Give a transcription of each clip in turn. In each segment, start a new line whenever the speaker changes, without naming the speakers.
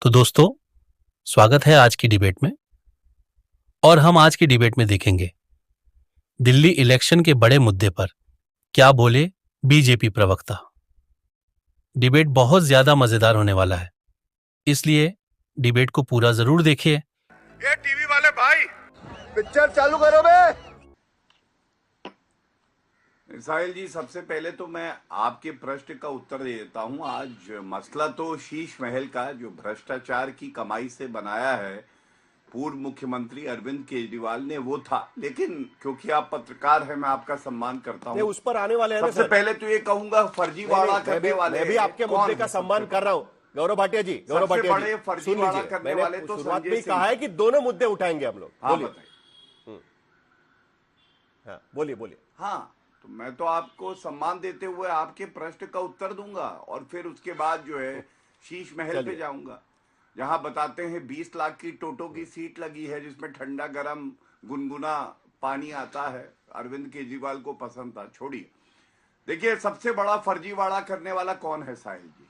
तो दोस्तों, स्वागत है आज की डिबेट में। और हम आज की डिबेट में देखेंगे दिल्ली इलेक्शन के बड़े मुद्दे पर क्या बोले बीजेपी प्रवक्ता। डिबेट बहुत ज्यादा मजेदार होने वाला है, इसलिए डिबेट को पूरा जरूर देखिए।
ये टीवी वाले भाई पिक्चर चालू करो बे। साहिल जी, सबसे पहले तो मैं आपके प्रश्न का उत्तर दे देता हूं। आज मसला तो शीश महल का, जो भ्रष्टाचार की कमाई से बनाया है पूर्व मुख्यमंत्री अरविंद केजरीवाल ने, वो था। लेकिन क्योंकि आप पत्रकार हैं, मैं आपका सम्मान करता हूं।
उस पर आने वाले हैं।
सबसे पहले तो ये कहूंगा, फर्जीवाड़ा करने वाले,
मैं भी आपके मुद्दे का सम्मान कर रहा हूं। गौरव भाटिया जी,
गौरव भाटिया जी, फर्जीवाड़ा करने वाले तो
शुरुआत में कहा है कि दोनों मुद्दे उठाएंगे हम लोग।
हाँ, बताइए।
हाँ, बोलिए।
हाँ, तो मैं तो आपको सम्मान देते हुए आपके प्रश्न का उत्तर दूंगा और फिर उसके बाद जो है शीश महल पे जाऊंगा, जहां बताते हैं 20 लाख की टोटो की सीट लगी है, जिसमें ठंडा गरम गुनगुना पानी आता है। अरविंद केजरीवाल को पसंद था। छोड़िए, देखिए सबसे बड़ा फर्जीवाड़ा करने वाला कौन है साहिल जी?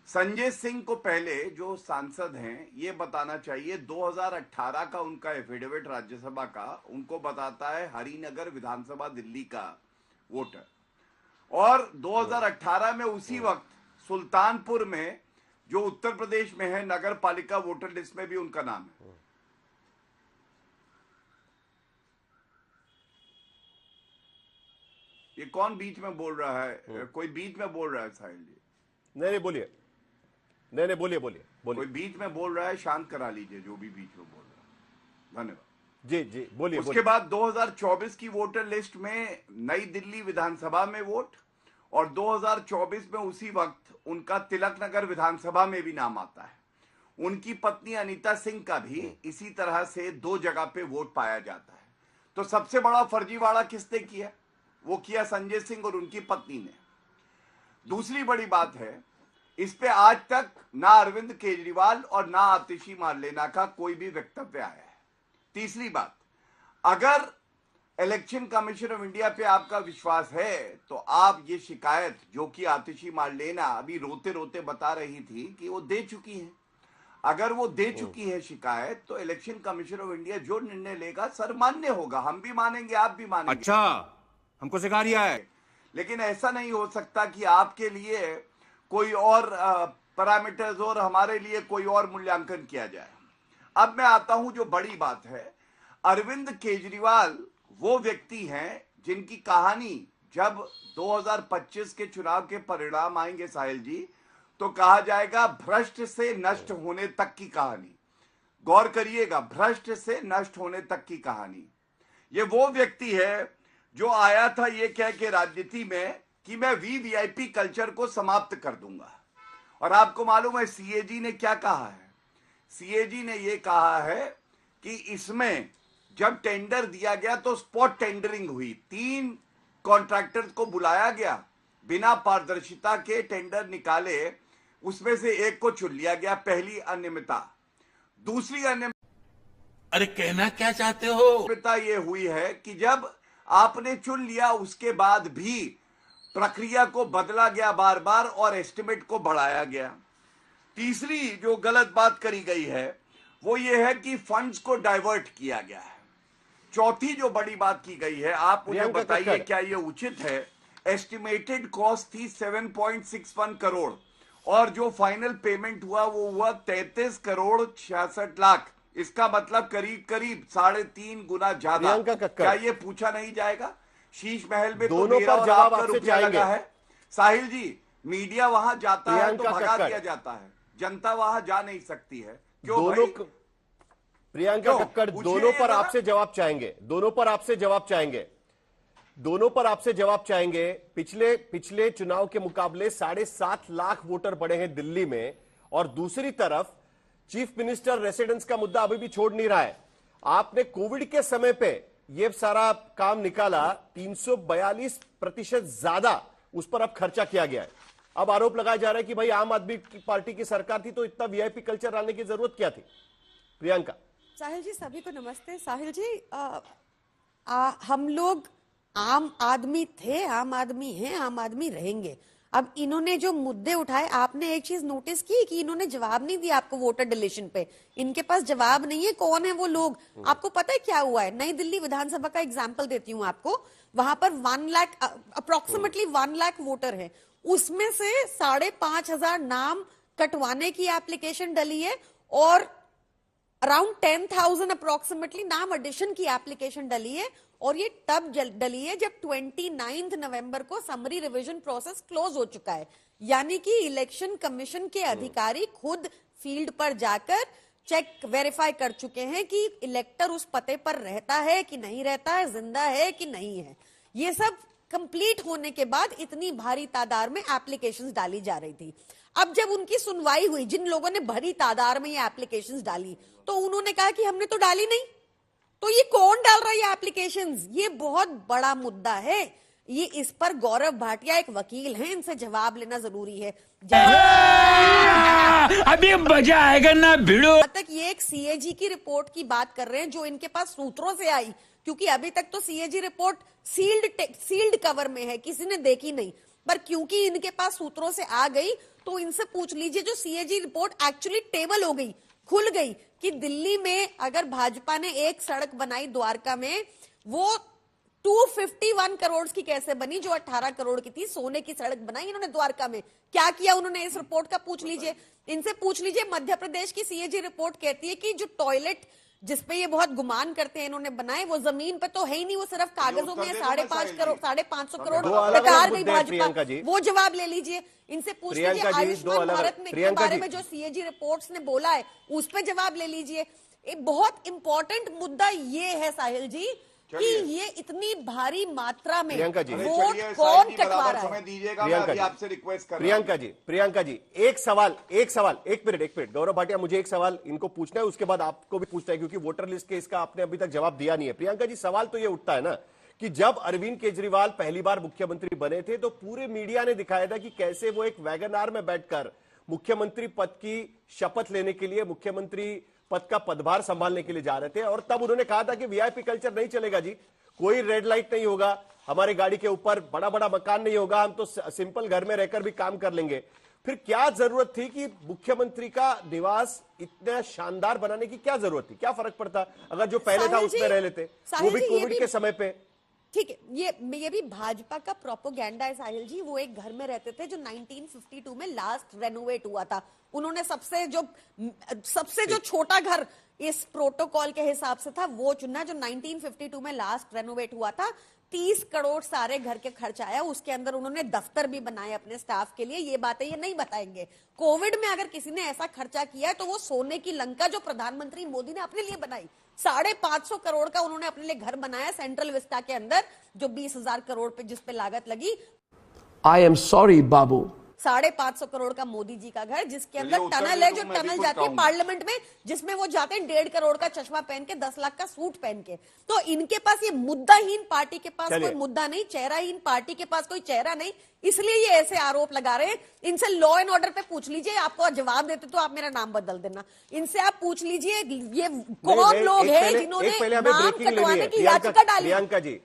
संजय सिंह को पहले, जो सांसद हैं, ये बताना चाहिए 2018 का उनका एफिडेविट राज्यसभा का उनको बताता है हरिनगर विधानसभा दिल्ली का वोटर। और 2018 में उसी वक्त सुल्तानपुर में, जो उत्तर प्रदेश में है, नगर पालिका वोटर लिस्ट में भी उनका नाम है। ये कौन बीच में बोल रहा है? कोई बीच में बोल रहा है साहिल जी?
नहीं, बोलिए। नहीं, बोलिए।
कोई बीच में बोल रहा है, शांत करा लीजिए जो भी बीच में बोल रहा है। धन्यवाद।
जी, बोलिए।
उसके बाद 2024 की वोटर लिस्ट में नई दिल्ली विधानसभा में वोट, और 2024 में उसी वक्त उनका तिलक नगर विधानसभा में भी नाम आता है। उनकी पत्नी अनीता सिंह का भी इसी तरह से 2 जगह पे वोट पाया जाता है। तो सबसे बड़ा फर्जीवाड़ा किसने किया? वो किया संजय सिंह और उनकी पत्नी ने। दूसरी बड़ी बात है, इस पे आज तक ना अरविंद केजरीवाल और ना आतिशी मारलेना का कोई भी वक्तव्य आया है। तीसरी बात, अगर इलेक्शन कमीशन ऑफ इंडिया पे आपका विश्वास है तो आप ये शिकायत, जो कि आतिशी मारलेना अभी रोते रोते बता रही थी कि वो दे चुकी है, अगर वो दे चुकी है शिकायत, तो इलेक्शन कमीशन ऑफ इंडिया जो निर्णय लेगा सर्वमान्य होगा। हम भी मानेंगे, आप भी मानेंगे।
अच्छा, हमको सिखा रिया है।
लेकिन ऐसा नहीं हो सकता कि आपके लिए कोई और पैरामीटर्स और हमारे लिए कोई और मूल्यांकन किया जाए। अब मैं आता हूं जो बड़ी बात है। अरविंद केजरीवाल वो व्यक्ति हैं जिनकी कहानी, जब 2025 के चुनाव के परिणाम आएंगे साहिल जी, तो कहा जाएगा भ्रष्ट से नष्ट होने तक की कहानी। गौर करिएगा, भ्रष्ट से नष्ट होने तक की कहानी। ये वो व्यक्ति है जो आया था ये कह के राजनीति में कि मैं वीवीआईपी कल्चर को समाप्त कर दूंगा। और आपको मालूम है सीएजी ने क्या कहा है? सीएजी ने ये कहा है कि इसमें जब टेंडर दिया गया तो स्पॉट टेंडरिंग हुई। 3 कॉन्ट्रैक्टर को बुलाया गया, बिना पारदर्शिता के टेंडर निकाले, उसमें से एक को चुन लिया गया। पहली अनियमितता। दूसरी अनियमितता,
अरे कहना क्या चाहते हो?
ये हुई है कि जब आपने चुन लिया उसके बाद भी प्रक्रिया को बदला गया बार बार और एस्टिमेट को बढ़ाया गया। तीसरी जो गलत बात करी गई है वो ये है कि फंड्स को डाइवर्ट किया गया है। चौथी जो बड़ी बात की गई है, आप मुझे बताइए क्या ये उचित है? एस्टिमेटेड कॉस्ट थी 7.61 करोड़ और जो फाइनल पेमेंट हुआ वो हुआ 33 करोड़ 66 लाख। इसका मतलब करीब करीब 3.5 गुना ज्यादा। क्या ये पूछा नहीं जाएगा? शीश महल में
दोनों
तो
पर जवाब आपसे
रुपया लगा है साहिल जी। मीडिया वहां जाता है तो भगा दिया जाता है, जनता वहां जा नहीं सकती है। क्यों भाई?
प्रियंका कक्कड़ दोनों पर आपसे जवाब चाहेंगे। दोनों पर आपसे जवाब चाहेंगे। पिछले चुनाव के मुकाबले 7.5 लाख वोटर पड़े हैं दिल्ली में, और दूसरी तरफ चीफ मिनिस्टर रेसिडेंस का मुद्दा अभी भी छोड़ नहीं रहा है। आपने कोविड के समय पे ये सारा काम निकाला, 342% ज्यादा उस पर अब खर्चा किया गया है। अब आरोप लगाया जा रहा है कि भाई आम आदमी पार्टी की सरकार थी तो इतना वीआईपी कल्चर लाने की जरूरत क्या थी? प्रियंका।
साहिल जी, सभी को नमस्ते। साहिल जी, हम लोग आम आदमी थे, आम आदमी हैं, आम आदमी रहेंगे। अब इन्होंने जो मुद्दे उठाए, आपने एक चीज नोटिस की कि इन्होंने जवाब नहीं दिया आपको वोटर डिलीशन पे। इनके पास जवाब नहीं है कौन है वो लोग। आपको पता है क्या हुआ है? नई दिल्ली विधानसभा का एग्जाम्पल देती हूँ आपको। वहां पर 1 लाख अप्रोक्सीमेटली 1 लाख वोटर है, उसमें से 5,500 नाम कटवाने की एप्लीकेशन डली है और अराउंड 10,000 अप्रोक्सीमेटली नाम एडिशन की एप्लीकेशन डली है। और ये तब डली है जब 29 नवंबर को समरी रिवीजन प्रोसेस क्लोज हो चुका है। यानी कि इलेक्शन कमीशन के अधिकारी खुद फील्ड पर जाकर चेक वेरीफाई कर चुके हैं कि इलेक्टर उस पते पर रहता है कि नहीं रहता है, जिंदा है कि नहीं है। ये सब कंप्लीट होने के बाद इतनी भारी तादाद में एप्लीकेशंस डाली जा रही थी। अब जब उनकी सुनवाई हुई, जिन लोगों ने भारी तादाद में ये एप्लीकेशंस डाली, तो उन्होंने कहा कि हमने तो डाली नहीं। तो ये कौन डाल रहा है ये एप्लीकेशंस? ये बहुत बड़ा मुद्दा है। ये इस पर गौरव भाटिया एक वकील हैं, इनसे जवाब लेना जरूरी है।
अभी मजा आएगा ना भिड़ो।
तक ये एक सीएजी की रिपोर्ट की बात कर रहे हैं जो इनके पास सूत्रों से आई, क्योंकि अभी तक तो सीएजी रिपोर्ट सील्ड कवर में है, किसी ने देखी नहीं। पर क्योंकि इनके पास सूत्रों से आ गई तो इनसे पूछ लीजिए, जो सीएजी रिपोर्ट एक्चुअली टेबल हो गई, खुल गई कि दिल्ली में अगर भाजपा ने एक सड़क बनाई द्वारका में, वो 251 करोड़ की कैसे बनी, जो 18 करोड़ की थी। सोने की सड़क बनाई इन्होंने द्वारका में। क्या किया उन्होंने इस रिपोर्ट का पूछ लीजिए, इनसे पूछ लीजिए। मध्य प्रदेश की सीएजी रिपोर्ट कहती है कि जो टॉयलेट जिसपे ये बहुत गुमान करते हैं इन्होंने बनाए, वो जमीन पे तो है ही नहीं, वो सिर्फ कागजों में 5.5 करोड़ 550 करोड़ बेकार गई भाजपा। वो जवाब ले लीजिए, इनसे पूछ लीजिए। आयुष्मान भारत में के बारे में जो सीएजी रिपोर्ट्स ने बोला है उस पर जवाब ले लीजिए। एक बहुत इंपॉर्टेंट मुद्दा ये है साहिल जी कि ये इतनी भारी मात्रा में वोट कौन कटवा रहा है।
दीजिएगा, आपसे रिक्वेस्ट कर
प्रियंका जी एक सवाल एक मिनट गौरव भाटिया, मुझे एक सवाल इनको पूछना है, उसके बाद आपको भी पूछना है, क्योंकि वोटर लिस्ट के इसका आपने अभी तक जवाब दिया नहीं है। प्रियंका जी, सवाल तो ये उठता है ना कि जब अरविंद केजरीवाल पहली बार मुख्यमंत्री बने थे तो पूरे मीडिया ने दिखाया था कि कैसे वो एक वैगन आर में बैठकर मुख्यमंत्री पद की शपथ लेने के लिए, मुख्यमंत्री पद का पदभार संभालने के लिए जा रहे थे। और तब उन्होंने कहा था कि वीआईपी कल्चर नहीं चलेगा जी, कोई रेड लाइट नहीं होगा, हमारी गाड़ी के ऊपर बड़ा बड़ा मकान नहीं होगा, हम तो सिंपल घर में रहकर भी काम कर लेंगे। फिर क्या जरूरत थी कि मुख्यमंत्री का निवास इतना शानदार बनाने की? क्या जरूरत थी? क्या फर्क पड़ता अगर जो पहले था उसमें रह लेते, वो भी कोविड के समय पे?
ठीक है, ये भी भाजपा का प्रोपोगेंडा है साहिल जी। वो एक घर में रहते थे जो 1952 में लास्ट रेनोवेट हुआ था। उन्होंने सबसे जो छोटा घर इस प्रोटोकॉल के हिसाब से था वो चुना, जो 1952 में लास्ट रेनोवेट हुआ था। 30 करोड़ सारे घर के खर्च आया, उसके अंदर उन्होंने दफ्तर भी बनाए अपने स्टाफ के लिए। ये बातें ये नहीं बताएंगे। कोविड में अगर किसी ने ऐसा खर्चा किया है तो वो सोने की लंका जो प्रधानमंत्री मोदी ने अपने लिए बनाई, 550 करोड़ का उन्होंने अपने लिए घर बनाया सेंट्रल विस्टा के अंदर, जो 20,000 करोड़ पे जिस पे लागत लगी।
आई एम सॉरी बाबू।
550 करोड़ का मोदी जी का घर, जिसके अंदर टनल है, जो टनल जाती है पार्लियामेंट में, जिसमें वो जाते हैं 1.5 करोड़ का चश्मा पहन के, 10 लाख का सूट पहन के। तो इनके पास ये मुद्दाहीन पार्टी के पास कोई मुद्दा नहीं, चेहराहीन पार्टी के पास कोई चेहरा नहीं, इसलिए ये ऐसे आरोप लगा रहे हैं। इनसे लॉ एंड ऑर्डर पे पूछ लीजिए, आपको जवाब देते तो आप मेरा नाम बदल देना। इनसे आप पूछ लीजिए ये कौन लोग हैं जिन्होंने नाम कटवाने की याचिका डाली।
प्रियंका जी,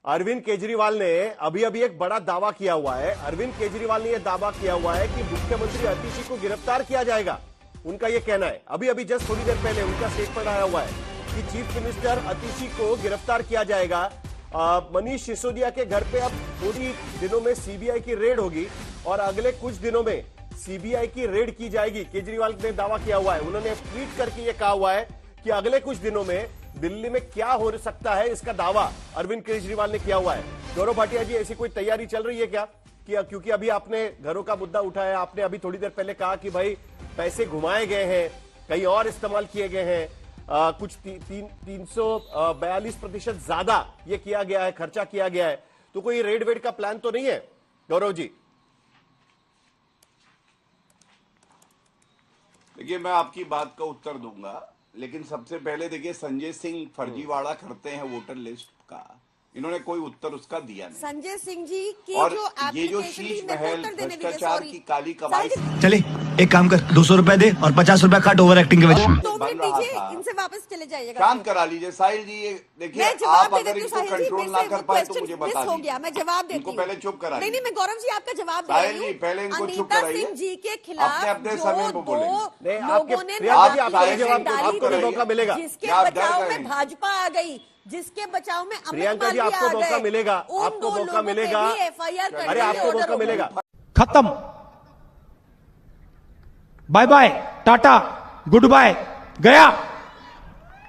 अरविंद केजरीवाल ने अभी एक बड़ा दावा किया हुआ है। अरविंद केजरीवाल ने यह दावा किया हुआ है कि मुख्यमंत्री अतिशी को गिरफ्तार किया जाएगा। उनका यह कहना है, अभी जस्ट थोड़ी देर पहले उनका स्टेटमेंट आया हुआ है कि चीफ मिनिस्टर अतिशी को गिरफ्तार किया जाएगा। मनीष सिसोदिया के घर पे अब थोड़ी दिनों में सीबीआई की रेड होगी और अगले कुछ दिनों में सीबीआई की रेड की जाएगी। केजरीवाल ने दावा किया हुआ है, उन्होंने ट्वीट करके यह कहा हुआ है कि अगले कुछ दिनों में दिल्ली में क्या हो सकता है, इसका दावा अरविंद केजरीवाल ने किया हुआ है। गौरव भाटिया जी, ऐसी कोई तैयारी चल रही है क्या? क्योंकि अभी आपने घरों का मुद्दा उठाया, आपने अभी थोड़ी देर पहले कहा कि भाई पैसे घुमाए गए हैं, कहीं और इस्तेमाल किए गए हैं, कुछ 342% ज्यादा ये किया गया है, खर्चा किया गया है। तो कोई रेड वेड का प्लान तो नहीं है गौरव जी?
देखिए, मैं आपकी बात का उत्तर दूंगा, लेकिन सबसे पहले देखिए, संजय सिंह फर्जीवाड़ा करते हैं वोटर लिस्ट का, इन्होंने कोई उत्तर उसका दिया नहीं।
संजय सिंह जी की
और
जो
ये जो
application
शीश
थी, मेरे को
महल
उत्तर देने दीजिए,
भ्रष्टाचार
sorry।
की काली कमाई
चले एक काम कर 200 रुपए दे और 50 रुपए काट ओवर एक्टिंग के वजह।
2 मिनट
बन रहा
दीजिए,
था।
इनसे वापस चले जाइएगा।
शांत करा लीजिए साहिल जी। ये देखिए,
मैं जवाब
आप
दे
अगर
देती हूँ
इसको
साहिल जी,
कंट्रोल
मेरे
ना
से
कर पाए तो
question
मुझे
miss
बता
हो
दीजिए।
गया, मैं जवाब देती
इनको
हूँ।
पहले चुप करा
नहीं, मैं गौरव जी आपका जवाब दे
साहिल
रही
जी,
हूँ।
पहले इनको चुप
अनीता
कराइए।
सिंह जी के खिलाफ
अपने समय
जो
पे
2
बोलेंगे।
नहीं,
लोगों ने
प्रियंका जी,
आप
आपको
साहिल
जवाब
जी,
आपको
आपको
भी मौका मिलेगा।
जिसके
क्या आप डर
बचाव
गए
में
हैं?
भाजपा आ गई, जिसके बचाव में अमित
प्रियंका जी,
मालवीय
आपको
आ
मौका
गए,
मिलेगा,
उन
आपको
2
मौका
लोगों पे
मिलेगा।
भी FIR करने
अरे
के
आपको
order
मौका
हो गए।
मिलेगा।
खत्म। Bye bye, tata, goodbye, गया।